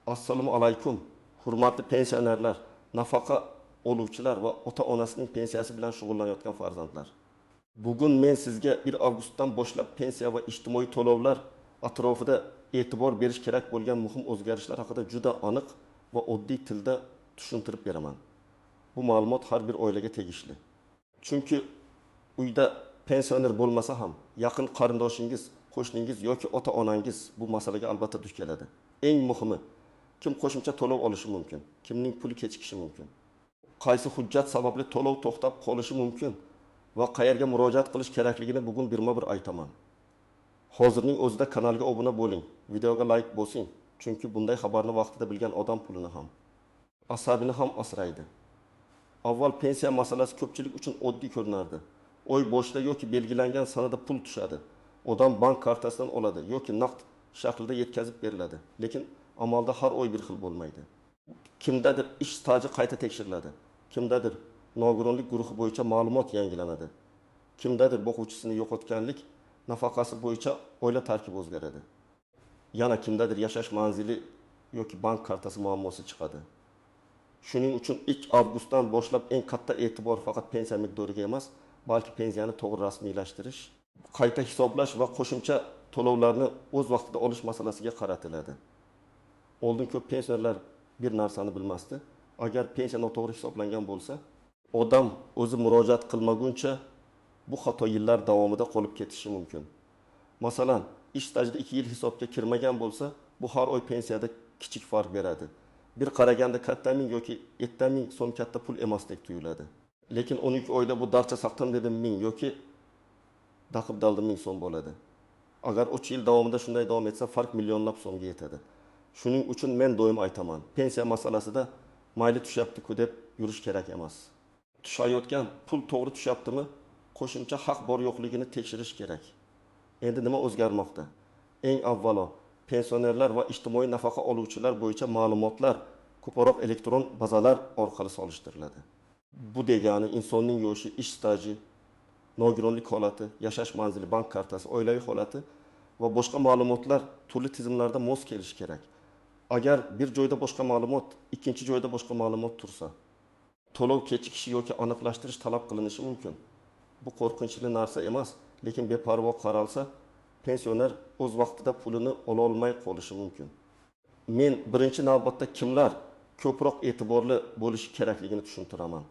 Assalomu alaykum. Hurmatli pensionerlar, nafaqa oluvchilar va ota-onasining pensiyasi bilan shug'ullanayotgan farzandlar. Bugun men sizga 1 avgustdan boshlab pensiya va ijtimoiy to'lovlar atrofida e'tibor berish kerak bo'lgan muhim o'zgarishlar haqida juda aniq va oddiy tilda tushuntirib beraman. Bu ma'lumot har bir oilaga tegishli. Chunki uyda pensioner bo'lmasa ham yaqin qarindoshingiz, qo'shningiz yoki ota-onangiz bu masalaga albatta duch keladi. Eng muhimi, kim qo'shimcha to'lov olishi mumkin, kimning puli kechikishi mumkin, qaysi hujjat sababli to'lov to'xtab qolishi mumkin va qayerga murojaat qilish kerakligini bugun birma-bir aytaman. Hozirning o'zida kanalga obuna bo'ling, videoga like bosing, chunki bunday xabarni vaqtida bilgan odam pulini ham, asabini ham asraydi. Avval pensiya masalasi ko'pchilik uchun oddiy ko'rinardi. Oy boshida yoki belgilangan sanada pul tushadi. Odam bank kartasidan oladi yoki naqd shaklida yetkazib beriladi. Lekin amalda har oy bir xil bo'lmaydi. Kimdadir ish staji qayta tekshiriladi. Kimdadir nogironlik guruhi bo'yicha ma'lumot yangilanadi. Kimdadir boquvchisini yo'qotganlik nafaqasi bo'yicha oila tarkibi o'zgaradi. Yana kimdadir yashash manzili yoki bank kartasi muammosi chiqadi. Shuning uchun 2 avgustdan boshlab eng katta e'tibor faqat pensiya miqdoriga emas, balki pensiyani to'g'ri rasmiylashtirish, qayta hisoblash va qo'shimcha to'lovlarni o'z vaqtida olish masalasiga qaratiladi. Oldin ko'p pensionerlar bir narsani bilmasdi. Agar pensiya noto'g'ri hisoblangan bo'lsa, odam o'zi murojaat qilmaguncha bu xato yillar davomida qolib ketishi mumkin. Masalan, ish stajida 2 yil hisobga kirmagan bo'lsa, bu har oy pensiyada kichik farq beradi. Bir qaraganda katta ming yoki 7 ming so'm katta pul emasdek tuyuladi. Lekin 12 oyda bu darcha saqtam dedim ming yoki daqib daldim ming so'm bo'ladi. Agar 3 yil davomida shunday davom etsa, farq millionlab so'mga yetadi. Shuning uchun men doim aytaman, pensiya masalasida mayli tushyapti-ku deb yurish kerak emas. Tushayotgan pul to'g'ri tushyaptimi? Qo'shimcha haq bor yo'qligini tekshirish kerak. Endi nima o'zgarmoqda? Eng avvalo, pensionerlar va ijtimoiy nafaqa oluvchilar bo'yicha ma'lumotlar ko'proq elektron bazalar orqali solishtiriladi. Bu degani insonning yoshi, ish staji, nogironlik holati, yashash manzili, bank kartasi, oilaviy holati va boshqa ma'lumotlar turli tizimlarda mos kelishi kerak. Agar bir joyda boshqa ma'lumot, ikkinchi joyda boshqa ma'lumot tursa, to'lov kechikishi yoki aniqlashtirish talab qilinishi mumkin. Bu qo'rqinchli narsa emas, lekin beparvo qaralsa, pensioner o'z vaqtida pulini ola olmay qolishi mumkin. Men birinchi navbatda kimlar ko'proq e'tiborli bo'lishi kerakligini tushuntiraman.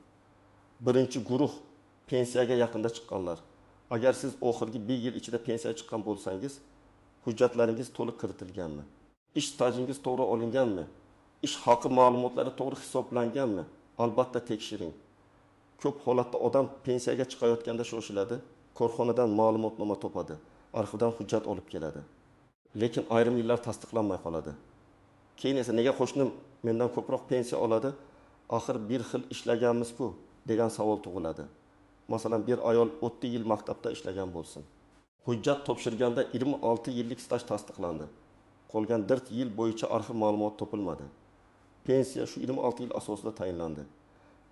Birinchi guruh pensiyaga yaqinda chiqqanlar. Agar siz oxirgi 1 yil ichida pensiyaga chiqqan bo'lsangiz, hujjatlaringiz to'liq kiritilganmi? Ish stajingiz to'g'ri olinganmi? Ish haqi ma'lumotlari to'g'ri hisoblanganmi? Albatta tekshiring. Ko'p holatda odam pensiyaga chiqayotganda shoshiladi, korxonadan ma'lumotnoma topadi, arxivdan hujjat olib keladi. Lekin ayrim yillar tasdiqlanmay qoladi. Keyin esa nega qo'shnim mendan ko'proq pensiya oladi? Axir bir xil ishlaganmiz-ku degan savol tug'iladi. Masalan, bir ayol 30 yil maktabda ishlagan bo'lsin. Hujjat topshirganda 26 yillik staj tasdiqlandi. Qolgan 4 yil bo'yicha arxiv ma'lumot topilmadi. Pensiya shu 26 yil asosida tayinlandi.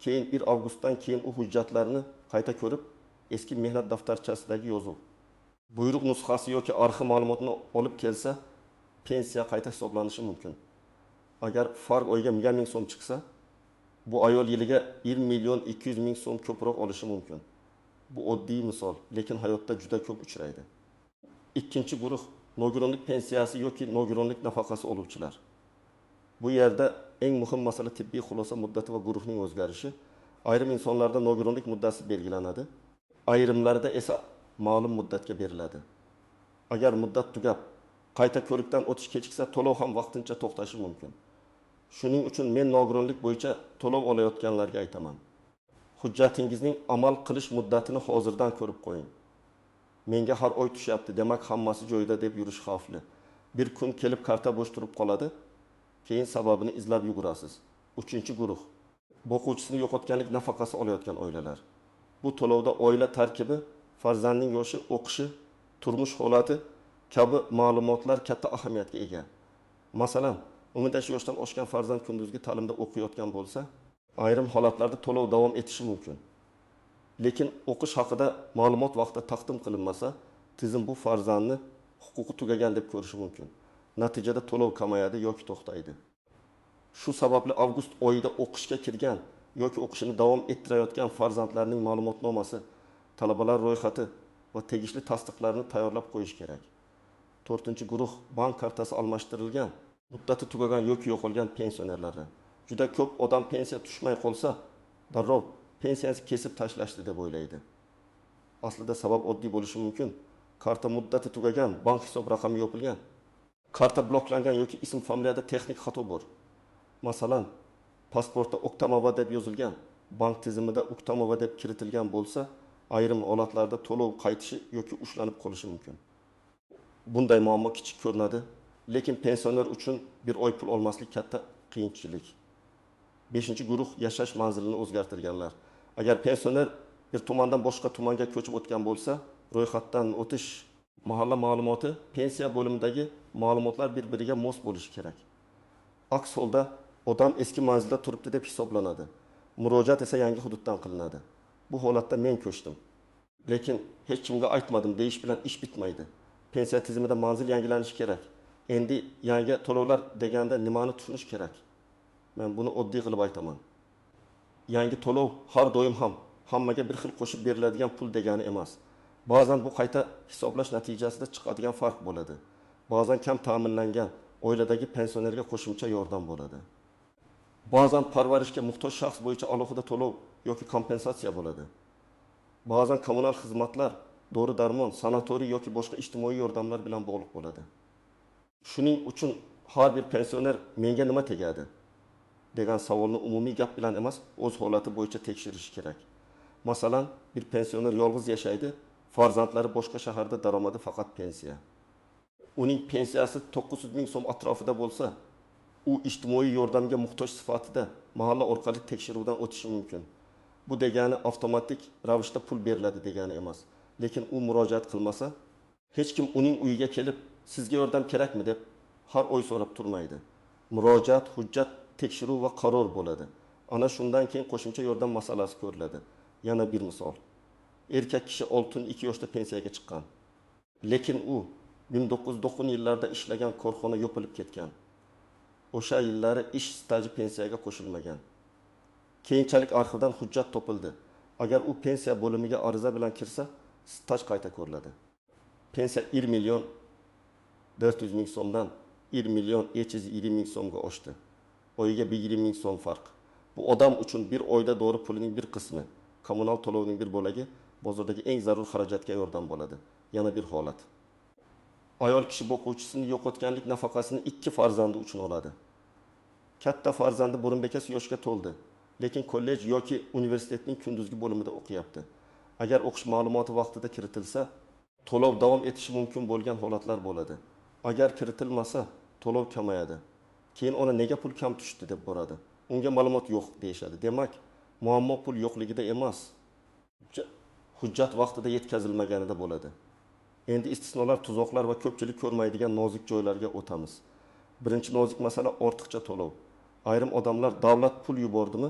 Keyin 1 avgustdan keyin u hujjatlarni qayta ko'rib, eski mehnat daftarchasidagi yozuv, buyruq nusxasi yoki arxiv ma'lumotini olib kelsa, pensiya qayta hisoblanishi mumkin. Agar farq oyiga 1 ming so'm chiqsa, bu ayol yiliga 1 million 200 ming so'm ko'proq olishi mumkin. Bu oddiy misol, lekin hayotda juda ko'p uchraydi. Ikkinchi guruh nogironlik pensiyasi yoki nogironlik nafaqasi oluvchilar. Bu yerda eng muhim masala tibbiy xulosa muddati va guruhning o'zgarishi. Ayrim insonlarda nogironlik muddati belgilanadi, ayrimlarida esa ma'lum muddatga beriladi. Agar muddat tugab, qayta ko'rikdan o'tish kechiksa, to'lov ham vaqtincha to'xtashi mumkin. Shuning uchun men nogironlik bo'yicha to'lov olayotganlarga aytaman. Hujjatingizning amal qilish muddatini hozirdan ko'rib qo'ying. Menga har oy tushyapti, demak hammasi joyida deb yurish xavfli. Bir kun kelib karta bo'sh turib qoladi, keyin sababini izlab yugurasiz. 3-guruh. Boquvchisini yo'qotganlik nafaqasi olayotgan oilalar. Bu to'lovda oila tarkibi, farzandning yoshi, o'qishi, turmush holati kabi ma'lumotlar katta ahamiyatga ega. Masalan, 10 yoshdan oshgan farzand kunduzgi ta'limda o'qiyotgan bo'lsa, ayrim holatlarda to'lov davom etishi mumkin. Lekin o'qish haqida ma'lumot vaqtida taqdim qilinmasa, tizim bu farzandni huquqi tugagan deb ko'rishi mumkin. Natijada to'lov kamayadi yoki to'xtaydi. Shu sababli avgust oyida o'qishga kirgan yoki o'qishini davom ettirayotgan farzandlarning ma'lumotnomasi, talabalar ro'yxati va tegishli tasdiqlarni tayyorlab qo'yish kerak. 4-guruh bank kartasi almashtirilgan, muddati tugagan yoki yo'qolgan pensionerlarga. Juda ko'p odam pensiya tushmay qolsa, darrov pensiyasi kesib tashlashdi deb o'ylaydi. Aslida sabab oddiy bo'lishi mumkin. Karta muddati tugagan, bank hisob raqami yopilgan. Karta bloklangan yoki ism familiyada texnik xato bor. Masalan, pasportda Oktamova deb yozilgan, bank tizimida Oktamova deb kiritilgan bo'lsa, ayrim holatlarda to'lov qaytishi yoki ushlanib qolishi mumkin. Bunday muammo kichik ko'rinadi, lekin pensioner uchun bir oy pul olmaslik katta qiyinchilik. 5-guruh yashash manzilini o'zgartirganlar. Agar pensioner bir tumandan boshqa tumanga ko'chib o'tgan bo'lsa, ro'yxatdan o'tish mahalla ma'lumoti pensiya bo'limidagi ma'lumotlar bir-biriga mos bo'lishi kerak. Aks holda odam eski manzilda turibdi deb hisoblanadi. Murojaat esa yangi hududdan qilinadi. Bu holatda men ko'chdim. Lekin hech kimga aytmadim deyish bilan ish bitmaydi. Pensiya tizimida manzil yangilanishi kerak. Endi yangi to'lovlar deganda nimani tushunish kerak? Men buni oddiy qilib aytaman. Yangi to'lov har doim ham hammaga bir xil qo'shib beriladigan pul degani emas. Ba'zan bu qayta hisoblash natijasida chiqadigan farq bo'ladi. Ba'zan kam ta'minlangan oiladagi pensionerga qo'shimcha yordam bo'ladi. Ba'zan parvarishga muhtoj shaxs bo'yicha alohida to'lov yoki kompensatsiya bo'ladi. Ba'zan kommunal xizmatlar, dori-darmon, sanatoriy yoki boshqa ijtimoiy yordamlar bilan bog'liq bo'ladi. Shuning uchun har bir pensioner menga nima tegadi degan savolni umumiy gap bilan emas, o'z holati bo'yicha tekshirish kerak. Masalan, bir pensioner yolg'iz yashaydi, farzandlari boshqa shaharda, daromadi faqat pensiya. Uning pensiyasi 900 ming so'm atrofida bo'lsa, u ijtimoiy yordamga muhtoj sifatida mahalla orqali tekshiruvdan o'tishi mumkin. Bu degani avtomatik ravishda pul beriladi degani emas. Lekin u murojaat qilmasa, hech kim uning uyiga kelib, sizga yordam kerakmi deb har oy so'rab turmaydi. Murojaat, hujjat, tekshiruv va qaror bo'ladi. Ana shundan keyin qo'shimcha yordam masalasi ko'riladi. Yana bir misol. Erkak kishi 62 yoshda pensiyaga chiqqan. Lekin u 1990 yillarda ishlagan korxona yopilib ketgan. O'sha yillari ish staji pensiyaga qo'shilmagan. Keyinchalik arxivdan hujjat topildi. Agar u pensiya bo'limiga ariza bilan kirsa, staj qayta ko'riladi. Pensiya 1 million 400 ming so'mdan 1 million 720 ming so'mga oshdi. Oyiga 20 ming so'm farq. Bu odam uchun bir oyda dori pulining bir qismi, kommunal to'lovning bir bo'lagi, bozordagi eng zarur xarajatga yordam bo'ladi. Yana bir holat. Ayol kishi boquvchisini yo'qotganlik nafaqasini 2 farzandi uchun oladi. Katta farzandi burun bekasi yoshga to'ldi, lekin kollej yoki universitetning kunduzgi bo'limida o'qiyapti. Agar o'qish ma'lumoti vaqtida kiritilsa, to'lov davom etishi mumkin bo'lgan holatlar bo'ladi. Agar kiritilmasa, to'lov kamayadi. Keyin ona nega pul kam tushdi deb boradi. Unga ma'lumot yo'q deyshadi. Demak, muammo pul yo'qligida emas, hujjat vaqtida yetkazilmaganida bo'ladi. Endi istisnolar, tuzoqlar va ko'pchilik ko'rmaydigan nozik joylarga o'tamiz. Birinchi nozik masala ortiqcha to'lov. Ayrim odamlar davlat pul yubordimi,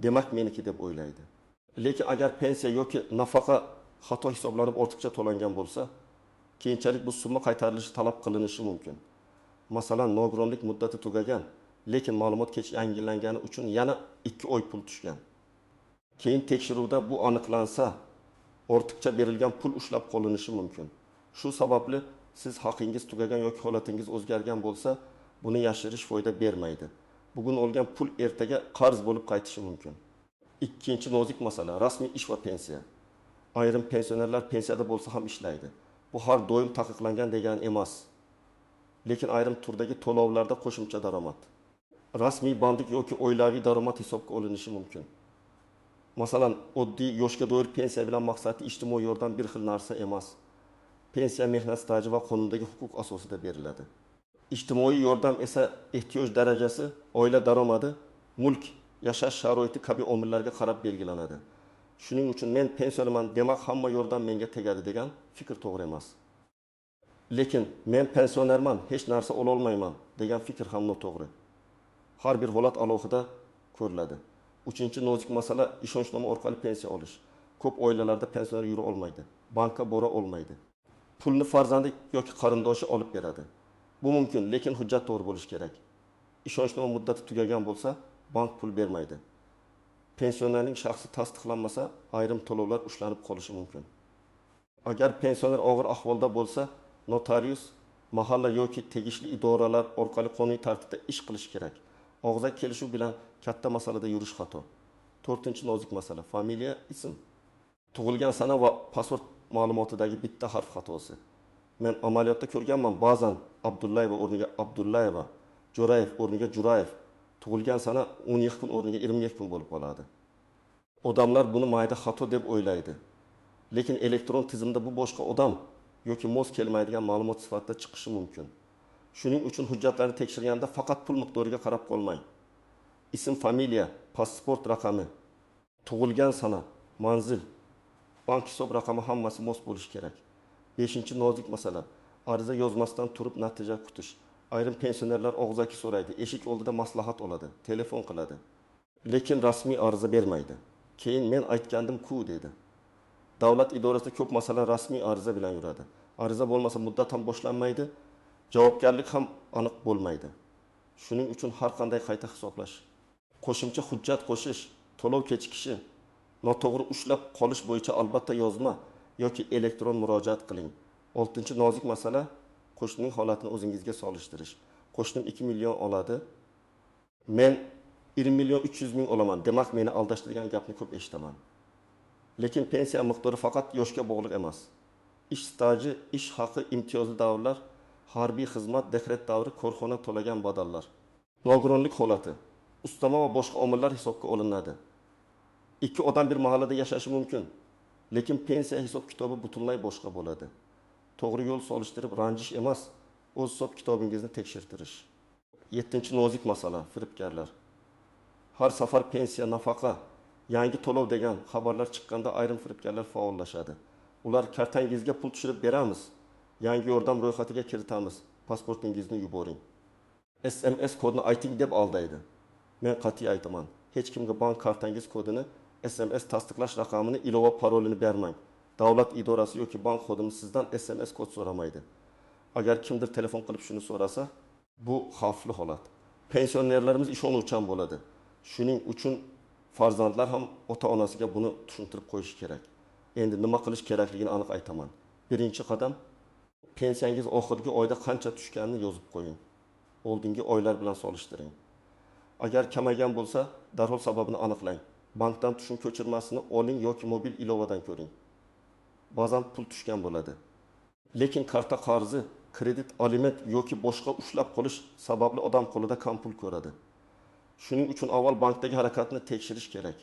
demak meniki deb o'ylaydi. Lekin agar pensiya yoki nafaqa xato hisoblanib ortiqcha to'langan bo'lsa, keyinchalik bu summa qaytarilishi talab qilinishi mumkin. Masalan, nogironlik muddati tugagan, lekin ma'lumot kech yangilangani uchun yana 2 oy pul tushgan. Keyin tekshiruvda bu aniqlansa, ortiqcha berilgan pul ushlab qolinishi mumkin. Shu sababli siz haqingiz tugagan yoki holatingiz o'zgargan bo'lsa, buni yashirish foyda bermaydi. Bugun olgan pul ertaga qarz bo'lib qaytishi mumkin. Ikkinchi nozik masala rasmiy ish va pensiya. Ayrim pensionerlar pensiyada bo'lsa ham ishlaydi. Bu har doim taqiqlangan degani emas. Lekin ayrim turdagi to'lovlarda qo'shimcha daromad, rasmiy bandik yoki oilaviy daromad hisobga olinishi mumkin. Masalan, oddiy yoshga doir pensiya bilan maqsadi ijtimoiy yordam bir xil narsa emas. Pensiya mehnat staji va qonundagi huquq asosida beriladi. Ijtimoiy yordam esa ehtiyoj darajasi, oila daromadi, mulk, yashash sharoiti kabi omillarga qarab belgilanadi. Shuning uchun men pensionerman, demak hamma yordam menga tegadi degan fikr to'g'ri emas. Lekin men pensionerman, hech narsa ola olmayman degan fikr ham noto'g'ri. Har bir holat alohida ko'riladi. Uchinchi nozik masala ishonchnoma orqali pensiya olish. Ko'p oilalarda pensioner yura olmaydi, bankka bora olmaydi. Pulni farzandi yoki qarindoshi olib beradi. Bu mumkin, lekin hujjat to'g'ri bo'lishi kerak. Ishonchnoma muddati tugagan bo'lsa, bank pul bermaydi. Pensionerning shaxsi tasdiqlanmasa, ayrim to'lovlar ushlanib qolishi mumkin. Agar pensioner og'ir ahvolda bo'lsa, notarius mahalla yoki tegishli idoralar orqali qonuniy tartibda ish qilish kerak. Og'zaki kelishuv bilan katta masalada yurish xato. 4-nozik masala, familiya, ism. Tug'ilgan sana va pasport ma'lumotidagi bitta harf xatosi. Men amaliyotda ko'rganman, ba'zan Abdullayeva o'rniga Abdullayeva, Jo'rayev o'rniga Jo'rayev, tug'ilgan sana 12 kun o'rniga 22 kun bo'lib qoladi. Odamlar buni mayda xato deb o'ylaydi. Lekin elektron tizimda bu boshqa odam yoki mos kelmaydigan ma'lumot sifatida chiqishi mumkin. Shuning uchun hujjatlarni tekshirganda faqat pul miqdoriga qarab qolmang. Ism, familiya, pasport raqami, tug'ilgan sana, manzil, bank hisob raqami hammasi mos bo'lishi kerak. 5-nozik masala, ariza yozmasdan turib natija kutish. Ayrim pensionerlar og'zaki so'raydi, eshik oldida maslahat oladi, telefon qiladi. Lekin rasmiy ariza bermaydi. Keyin men aytgandim-ku dedi. Davlat idorasida ko'p masala rasmiy ariza bilan yuradi. Ariza bo'lmasa muddat ham boshlanmaydi, javobgarlik ham aniq bo'lmaydi. Shuning uchun har qanday qayta hisoblash, qo'shimcha hujjat qo'shish, to'lov kechikishi, noto'g'ri ushlab qolish bo'yicha albatta yozma yoki elektron murojaat qiling. 6-nozik masala, qo'shnining holatini o'zingizga solishtirish. Qo'shnim 2 million oladi, men 20.300.000 olaman. Demak, meni aldashtirgan gapni ko'p eshitaman. Lekin pensiya miqdori faqat yoshga bog'liq emas. Ish staji, ish haqi, imtiyozli davrlar, harbiy xizmat, dekret davri, korxona to'lagan badallar. Nogironlik holati, ustama va boshqa omillar hisobga olinadi. Ikki odam bir mahallada yashashi mumkin, lekin pensiya hisob kitobi butunlay boshqa bo'ladi. To'g'ri yo'l solishtirib ranjish emas, o'z hisob kitobingizni tekshirtirish. 7-nozik masala, firibgarlar. Har safar pensiya, nafaqa, yangi to'lov degan xabarlar chiqqanda ayrim firibgarlar faollashadi. Ular kartangizga pul tushirib beramiz, yangi yordam ro'yxatiga kiritamiz, pasportingizni yuboring. SMS kodini ayting deb aldaydi. Men qat'iy aytaman, hech kimga bank kartangiz kodini, SMS tasdiqlash raqamini, ilova parolini bermang. Davlat idorasi yoki bank xodimi sizdan SMS kod so'ramaydi. Agar kimdir telefon qilib shuni so'rasa, bu xavfli holat. Pensionerlarimiz ishonuvchan bo'ladi. Shuning uchun farzandlar ham ota-onasiga buni tushuntirib qo'yish kerak. Endi nima qilish kerakligini aniq aytaman. Birinchi qadam, pensiyangiz oxirgi oyda qancha tushganini yozib qo'ying. Oldingi oylar bilan solishtiring. Agar kamaygan bo'lsa, darhol sababini aniqlang. Bankdan tushum ko'chirmasini oling yoki mobil ilovadan ko'ring. Ba'zan pul tushgan bo'ladi. Lekin karta qarzi, kredit, aliment yoki boshqa ushlab qolish sababli odam qo'lida kam pul ko'radi. Shuning uchun avval bankdagi harakatni tekshirish kerak.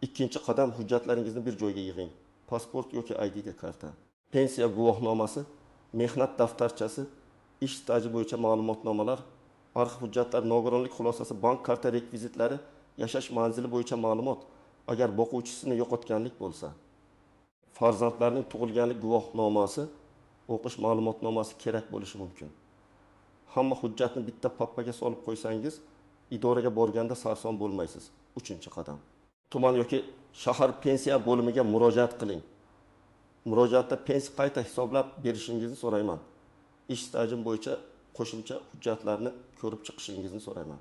Ikkinchi qadam, hujjatlaringizni bir joyga yig'ing. Pasport yoki ID karta, pensiya guvohnomasi, mehnat daftarchasi, ish staji bo'yicha ma'lumotnomalar, arxiv hujjatlar, nogironlik xulosasi, bank karta rekvizitlari, yashash manzili bo'yicha ma'lumot. Agar boquvchisini yo'qotganlik bo'lsa, farzandlarning tug'ilganlik guvohnomasi, o'qish ma'lumotnomasi kerak bo'lishi mumkin. Hamma hujjatni bitta pappaga solib qo'ysangiz, idoraga borganda sarson bo'lmaysiz. 3-qadam. Tuman yoki shahar pensiya bo'limiga murojaat qiling. Murojaatda pensiya qayta hisoblab berishingizni so'rayman. Ish stajim bo'yicha qo'shimcha hujjatlarni ko'rib chiqishingizni so'rayman.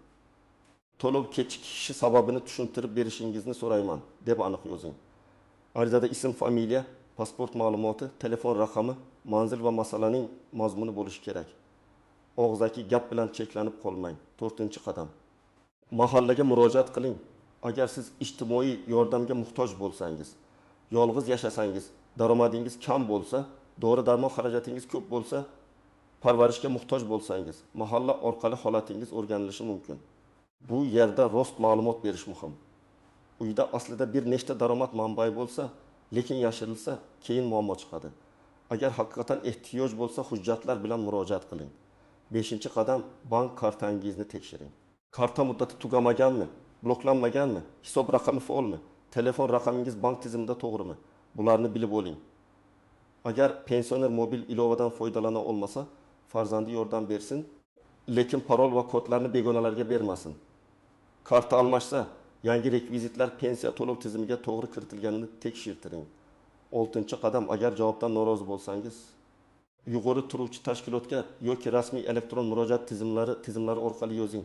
To'lov kechikishi sababini tushuntirib berishingizni so'rayman deb aniq yozing. Arizada ism, familiya, pasport ma'lumoti, telefon raqami, manzil va masalaning mazmuni bo'lishi kerak. Og'zaki gap bilan cheklanib qolmang. 4-qadam. Mahallaga murojaat qiling. Agar siz ijtimoiy yordamga muhtoj bo'lsangiz, yolg'iz yashasangiz, daromadingiz kam bo'lsa, dori-darmon xarajatingiz ko'p bo'lsa, parvarishga muhtoj bo'lsangiz, mahalla orqali holatingiz o'rganilishi mumkin. Bu yerda rost ma'lumot berish muhim. Uyda aslida bir nechta daromad manbai bo'lsa, lekin yashirilsa, keyin muammo chiqadi. Agar haqiqatan ehtiyoj bo'lsa, hujjatlar bilan murojaat qiling. 5-qadam, bank kartangizni tekshiring. Karta muddati tugamaganmi? Bloklanmaganmi? Hisob raqami faolmi? Telefon raqamingiz bank tizimida to'g'rimi? Bularni bilib oling. Agar pensioner mobil ilovadan foydalana olmasa, farzandi yordam bersin, lekin parol va kodlarni begonalarga bermasin. Karta almashsa, yangi rekvizitlar pensiya to'lov tizimiga to'g'ri kiritilganini tekshirtiring. 6-qadam, agar javobdan norozi bo'lsangiz, yuqori turuvchi tashkilotga yoki rasmiy elektron murojaat tizimlari orqali yozing.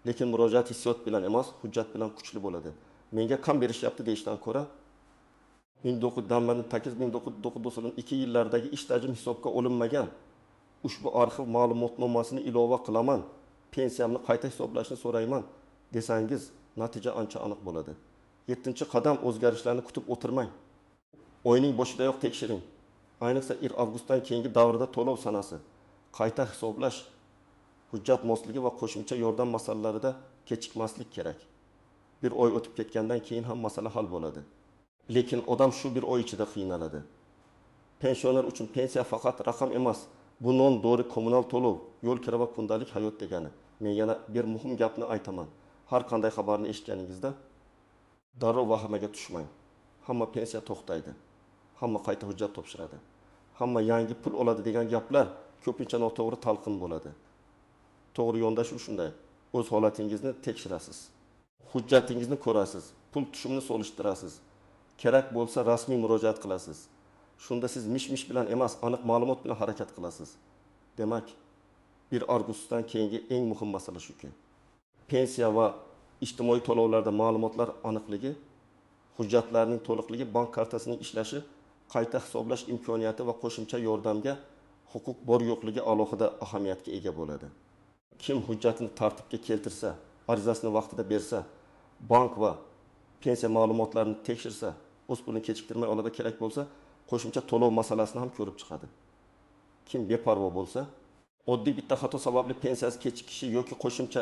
Lekin murojaat hissiyot bilan emas, hujjat bilan kuchli bo'ladi. Menga kam berishyapti deyishdan ko'ra 1992 yillardagi ish tajrim hisobga olinmagan ushbu arxiv ma'lumotnomasini ilova qilaman, pensiyamni qayta hisoblashni so'rayman desangiz, natija ancha aniq bo'ladi. 7-qadam o'zgarishlarni kutib o'tirmang. Oyning boshidayoq tekshiring. Ayniqsa avgustdan keyingi davrda to'lov sanasi, qayta hisoblash, hujjat mosligi va qo'shimcha yordam masalalarida kechikmaslik kerak. Bir oy o'tib ketgandan keyin ham masala hal bo'ladi. Lekin odam shu bir oy ichida qiynaladi. Pensioner uchun pensiya faqat raqam emas, bu non, dori, kommunal to'lov, yo'l kira va kundalik hayot degani. Men yana bir muhim gapni aytaman. Har qanday xabarni eshitganingizda darrov vahimaga tushmang. Hamma pensiya to'xtaydi. Hamma qayta hujjat topshiradi. Hamma yangi pul oladi degan gaplar ko'pincha noto'g'ri talqin bo'ladi. To'g'ri yondashuv shunday. O'z holatingizni tekshirasiz. Hujjatingizni ko'rasiz, pul tushumini solishtirasiz. Kerak bo'lsa rasmiy murojaat qilasiz. Shunda siz mish-mish bilan emas, aniq ma'lumot bilan harakat qilasiz. Demak, 1 avgustdan keyingi eng muhim masala shuki. Pensiya va ijtimoiy to'lovlarda ma'lumotlar aniqligi, hujjatlarning to'liqligi, bank kartasining ishlashi, qayta hisoblash imkoniyati va qo'shimcha yordamga huquq bor yo'qligi alohida ahamiyatga ega bo'ladi. Kim hujjatini tartibga keltirsa, arizasini vaqtida bersa, bank va pensiya ma'lumotlarini tekshirsa, o'z pulini kechiktirmay oladi, kerak bo'lsa, qo'shimcha to'lov masalasini ham ko'rib chiqadi. Kim beparvo bo'lsa, oddiy bitta xato sababli pensiyasi kechikishi yoki qo'shimcha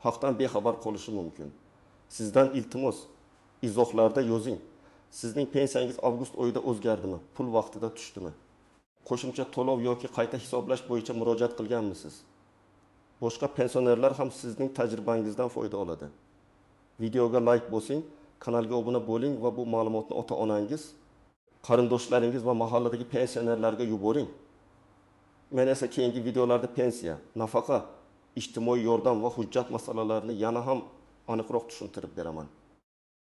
haqdan bexabar qolishi mumkin. Sizdan iltimos, izohlarda yozing. Sizning pensiyangiz avgust oyida o'zgardimi? Pul vaqtida tushdimi? Qo'shimcha to'lov yoki qayta hisoblash bo'yicha murojaat qilganmisiz? Boshqa pensionerlar ham sizning tajribangizdan foyda oladi. Videoga like bosing, kanalga obuna bo'ling va bu ma'lumotni ota-onangiz, qarindoshlaringiz va mahalladagi pensionerlarga yuboring. Men esa keyingi videolarda pensiya, nafaqa, ijtimoiy yordam va hujjat masalalarini yana ham aniqroq tushuntirib beraman.